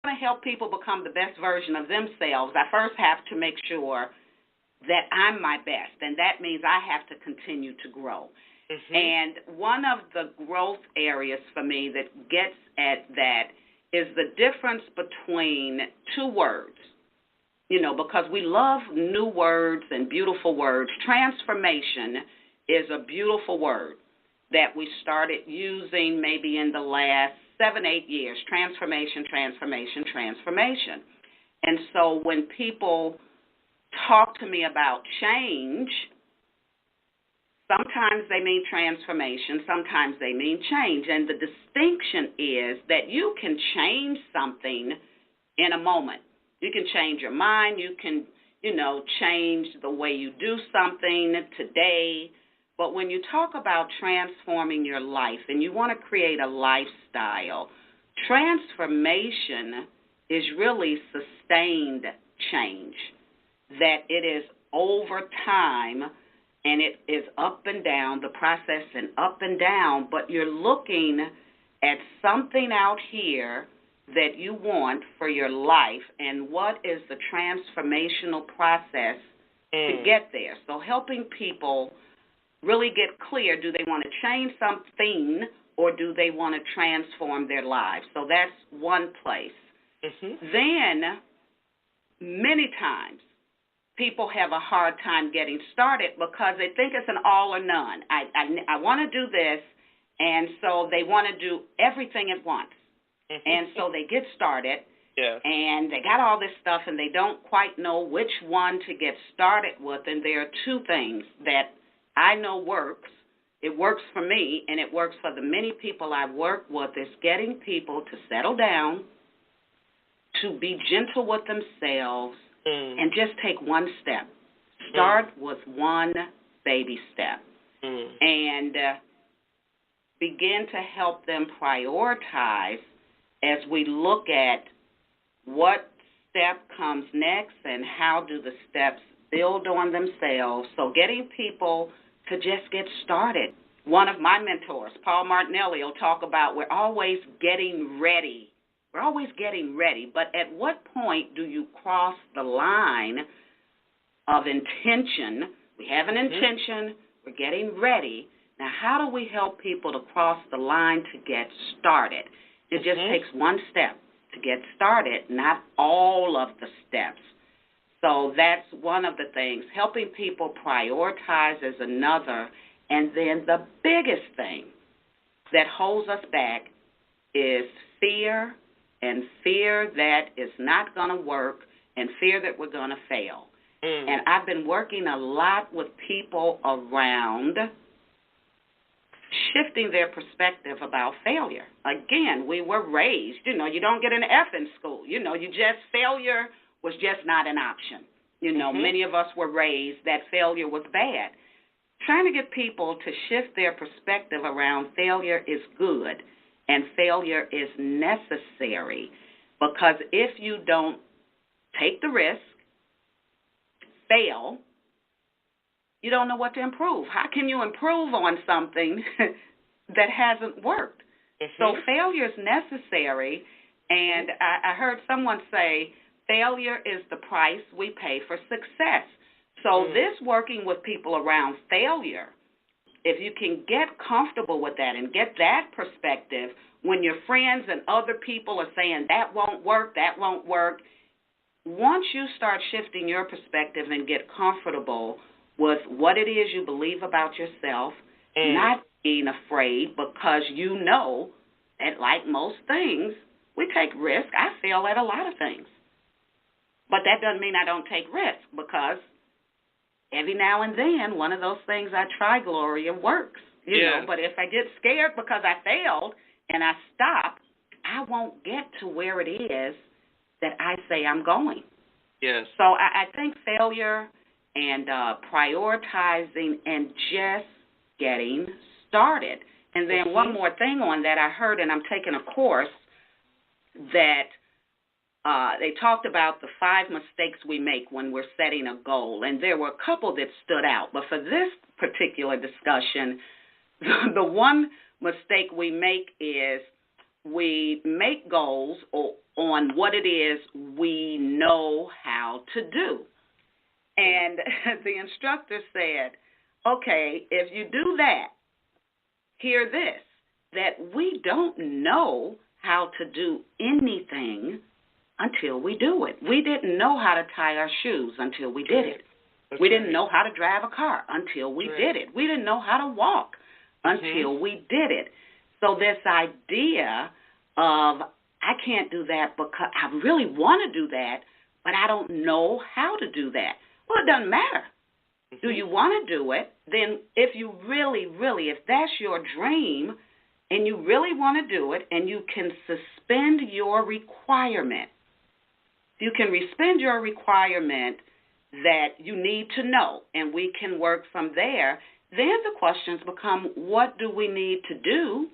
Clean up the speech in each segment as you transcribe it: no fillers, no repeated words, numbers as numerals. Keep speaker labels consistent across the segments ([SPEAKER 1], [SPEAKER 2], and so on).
[SPEAKER 1] want to help people become the best version of themselves, I first have to make sure that I'm my best, and that means I have to continue to grow.
[SPEAKER 2] Mm-hmm.
[SPEAKER 1] And one of the growth areas for me that gets at that is the difference between two words, because we love new words and beautiful words. Transformation is a beautiful word that we started using maybe in the last 7-8 years. Transformation, transformation, transformation. And so when people talk to me about change, sometimes they mean transformation, sometimes they mean change. And the distinction is that you can change something in a moment. You can change your mind. You can, change the way you do something today. But when you talk about transforming your life and you want to create a lifestyle, transformation is really sustained change, that it is over time and it is up and down, the process and up and down, but you're looking at something out here that you want for your life and what is the transformational process to get there. So helping people really get clear, do they want to change something or do they want to transform their lives? So that's one place.
[SPEAKER 2] Mm-hmm.
[SPEAKER 1] Then, many times, people have a hard time getting started because they think it's an all or none. I want to do this, and so they want to do everything at once.
[SPEAKER 2] Mm-hmm.
[SPEAKER 1] And so they get started,
[SPEAKER 2] yeah,
[SPEAKER 1] and they got all this stuff, and they don't quite know which one to get started with. And there are two things that I know works. It works for me, and it works for the many people I work with, is getting people to settle down, to be gentle with themselves, and just take one step. Start with one baby step. And begin to help them prioritize as we look at what step comes next and how do the steps build on themselves. So getting people to just get started. One of my mentors, Paul Martinelli, will talk about we're always getting ready. We're always getting ready, but at what point do you cross the line of intention? We have an intention, we're getting ready. Now, how do we help people to cross the line to get started? It just takes one step to get started, not all of the steps. So that's one of the things. Helping people prioritize is another. And then the biggest thing that holds us back is fear, and fear that it's not going to work, and fear that we're going to fail. And I've been working a lot with people around shifting their perspective about failure. Again, we were raised, you don't get an F in school. Failure was just not an option. Many of us were raised that failure was bad. Trying to get people to shift their perspective around failure is good, and failure is necessary, because if you don't take the risk, fail, you don't know what to improve. How can you improve on something that hasn't worked? So failure is necessary, and I heard someone say failure is the price we pay for success. So this working with people around failure, if you can get comfortable with that and get that perspective, when your friends and other people are saying that won't work, once you start shifting your perspective and get comfortable with what it is you believe about yourself, not being afraid, because you know that, like most things, we take risk. I fail at a lot of things. But that doesn't mean I don't take risk, because every now and then, one of those things I try, Gloria, works. You know, but if I get scared because I failed and I stop, I won't get to where it is that I say I'm going.
[SPEAKER 2] Yes.
[SPEAKER 1] So I think failure and prioritizing and just getting started. And then one more thing on that I heard, and I'm taking a course that they talked about the 5 mistakes we make when we're setting a goal. And there were a couple that stood out. But for this particular discussion, the one mistake we make is we make goals on what it is we know how to do. And the instructor said, okay, if you do that, hear this, that we don't know how to do anything until we do it. We didn't know how to tie our shoes until we did it. We didn't know how to drive a car until we did it. We didn't know how to walk until we did it. So this idea of, I can't do that because I really want to do that, but I don't know how to do that. Well, it doesn't matter. Do you want to do it? Then if you really, if that's your dream and you really want to do it and you can suspend your requirement, you can suspend your requirement that you need to know, and we can work from there, then the questions become, what do we need to do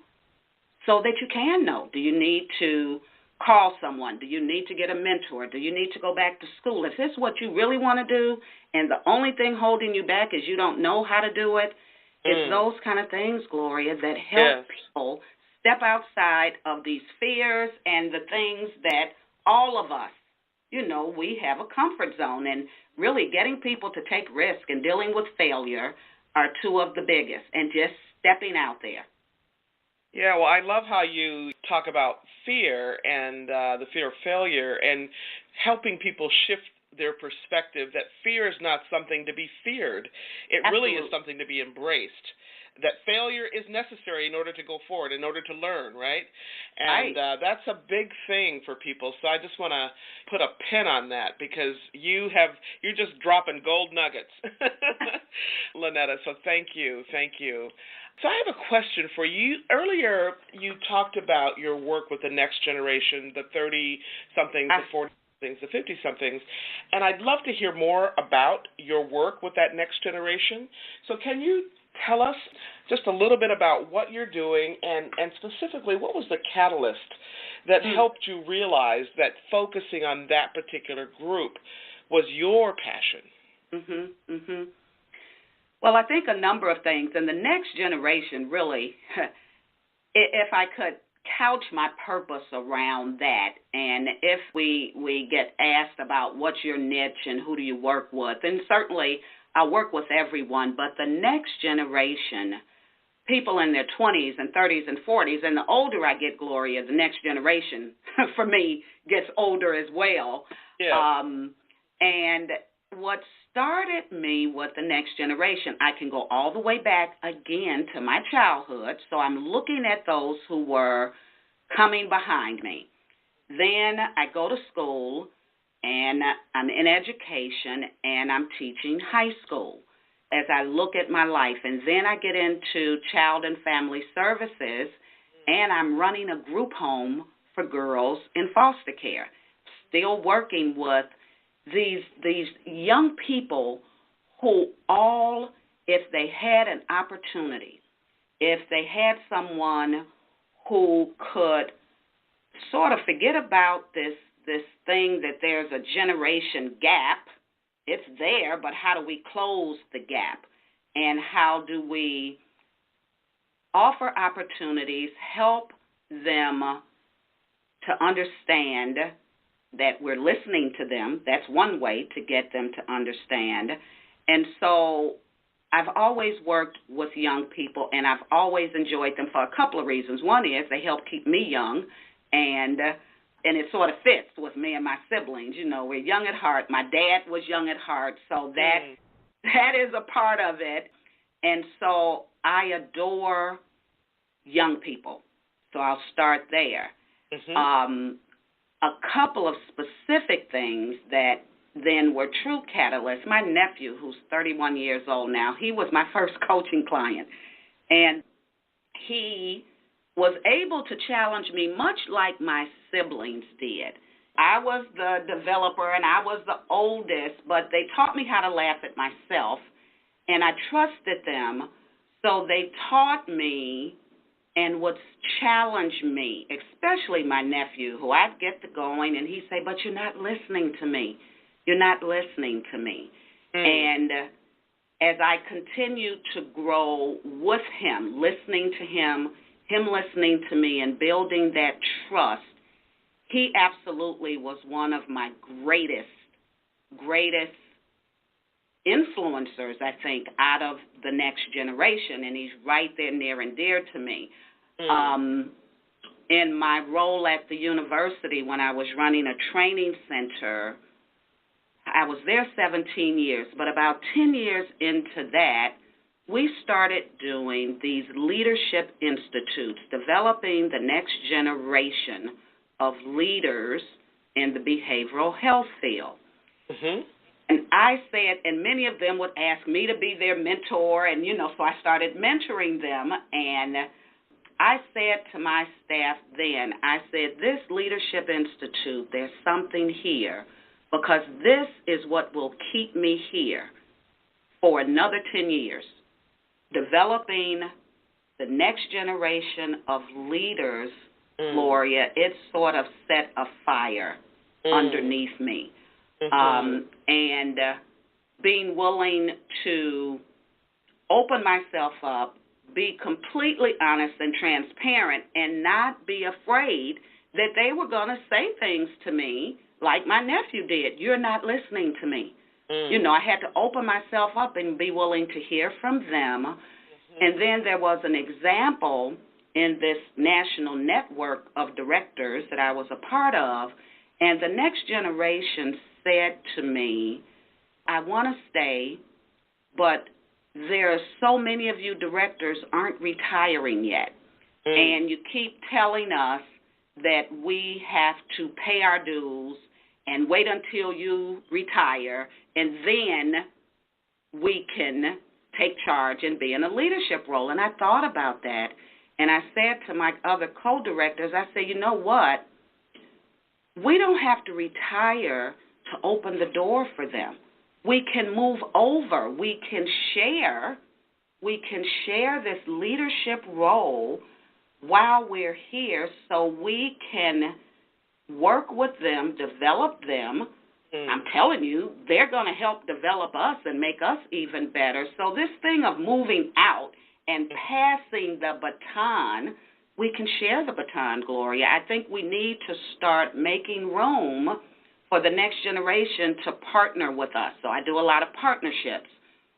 [SPEAKER 1] so that you can know? Do you need to call someone? Do you need to get a mentor? Do you need to go back to school? If this is what you really want to do and the only thing holding you back is you don't know how to do it, it's those kind of things, Gloria, that help people step outside of these fears and the things that all of us, we have a comfort zone. And really getting people to take risk and dealing with failure are two of the biggest, and just stepping out there.
[SPEAKER 2] Yeah, well, I love how you talk about fear and the fear of failure and helping people shift their perspective that fear is not something to be feared. It really is something to be embraced, that failure is necessary in order to go forward, in order to learn, right? And that's a big thing for people. So I just want to put a pin on that because you're just dropping gold nuggets, Lonnetta. So thank you. So I have a question for you. Earlier, you talked about your work with the next generation, the 30-somethings, the 40-somethings, the 50-somethings, and I'd love to hear more about your work with that next generation. So can you tell us just a little bit about what you're doing and specifically what was the catalyst that helped you realize that focusing on that particular group was your passion?
[SPEAKER 1] Well, I think a number of things. And the next generation really, if I could couch my purpose around that, and if we get asked about what's your niche and who do you work with, and certainly I work with everyone, but the next generation, people in their 20s and 30s and 40s, and the older I get, Gloria, the next generation, for me, gets older as well.
[SPEAKER 2] Yeah.
[SPEAKER 1] And what started me with the next generation, I can go all the way back again to my childhood. So I'm looking at those who were coming behind me. Then I go to school, and I'm in education, and I'm teaching high school as I look at my life. And then I get into child and family services, and I'm running a group home for girls in foster care, still working with these young people who all, if they had an opportunity, if they had someone who could sort of forget about this thing that there's a generation gap, it's there, but how do we close the gap? And how do we offer opportunities, help them to understand that we're listening to them? That's one way to get them to understand. And so I've always worked with young people, and I've always enjoyed them for a couple of reasons. One is they help keep me young, and it sort of fits with me and my siblings. We're young at heart. My dad was young at heart, so that is a part of it. And so I adore young people, so I'll start there. A couple of specific things that then were true catalysts. My nephew, who's 31 years old now, he was my first coaching client, and he was able to challenge me much like my siblings did. I was the developer, and I was the oldest, but they taught me how to laugh at myself, and I trusted them, so they taught me and would challenge me, especially my nephew, who I'd get to going, and he'd say, but you're not listening to me. You're not listening to me. And as I continued to grow with him, listening to him, him listening to me and building that trust, he absolutely was one of my greatest influencers, I think, out of the next generation, and he's right there near and dear to me. In my role at the university when I was running a training center, I was there 17 years, but about 10 years into that, we started doing these leadership institutes, developing the next generation of leaders in the behavioral health field.
[SPEAKER 2] Mm-hmm.
[SPEAKER 1] And I said, and many of them would ask me to be their mentor, and, so I started mentoring them, and I said to my staff then, I said, this Leadership Institute, there's something here, because this is what will keep me here for another 10 years, developing the next generation of leaders. Gloria, it sort of set a fire underneath me. And being willing to open myself up, be completely honest and transparent, and not be afraid that they were going to say things to me like my nephew did. You're not listening to me. I had to open myself up and be willing to hear from them. And then there was an example in this national network of directors that I was a part of, and the next generation said to me, I want to stay, but there are so many of you directors aren't retiring yet, and you keep telling us that we have to pay our dues and wait until you retire, and then we can take charge and be in a leadership role. And I thought about that, and I said to my other co-directors, I said, you know what? We don't have to retire to open the door for them. We can move over. We can share this leadership role while we're here, so we can work with them, develop them. I'm telling you, they're going to help develop us and make us even better. So this thing of moving out and passing the baton, we can share the baton, Gloria. I think we need to start making room for the next generation to partner with us. So I do a lot of partnerships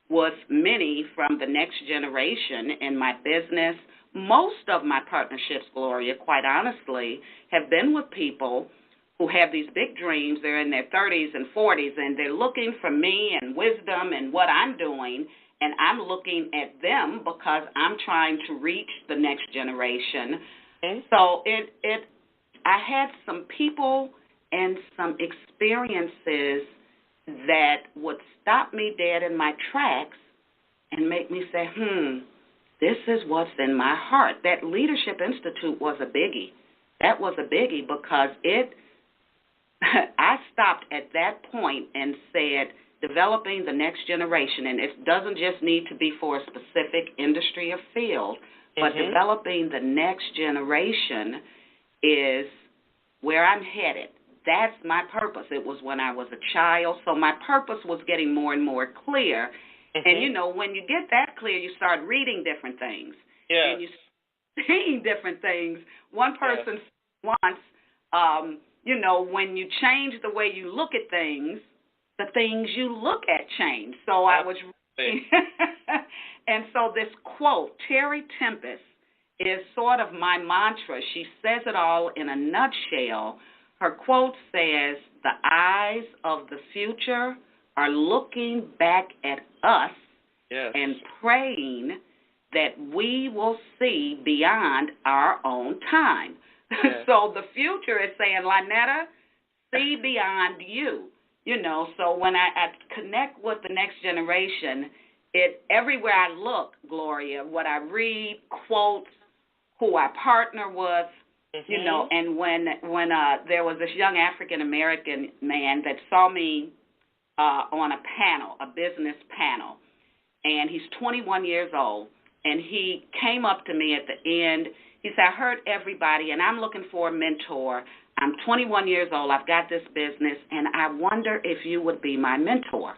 [SPEAKER 1] with many from the next generation in my business. Most of my partnerships, Gloria, quite honestly, have been with people who have these big dreams. They're in their 30s and 40s, and they're looking for me and wisdom and what I'm doing, and I'm looking at them because I'm trying to reach the next generation. So I had some people and some experiences that would stop me dead in my tracks and make me say, this is what's in my heart. That Leadership Institute was a biggie. That was a biggie because I stopped at that point and said, developing the next generation, and it doesn't just need to be for a specific industry or field, but developing the next generation is where I'm headed. That's my purpose. It was when I was a child, so my purpose was getting more and more clear. And, when you get that clear, you start reading different things.
[SPEAKER 2] Yeah.
[SPEAKER 1] And you seeing different things. One person once, when you change the way you look at things, the things you look at change. So I was reading. And so this quote, Terry Tempest, is sort of my mantra. She says it all in a nutshell. Her quote says, the eyes of the future are looking back at us and praying that we will see beyond our own time. So the future is saying, Lonnetta, see beyond you. So when I connect with the next generation, everywhere I look, Gloria, what I read, quotes, who I partner with, and when there was this young African-American man that saw me on a panel, a business panel, and he's 21 years old, and he came up to me at the end. He said, I heard everybody, and I'm looking for a mentor. I'm 21 years old. I've got this business, and I wonder if you would be my mentor.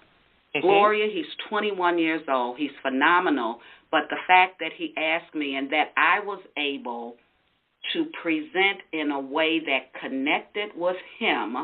[SPEAKER 1] Gloria, he's 21 years old. He's phenomenal. But the fact that he asked me and that I was able to present in a way that connected with him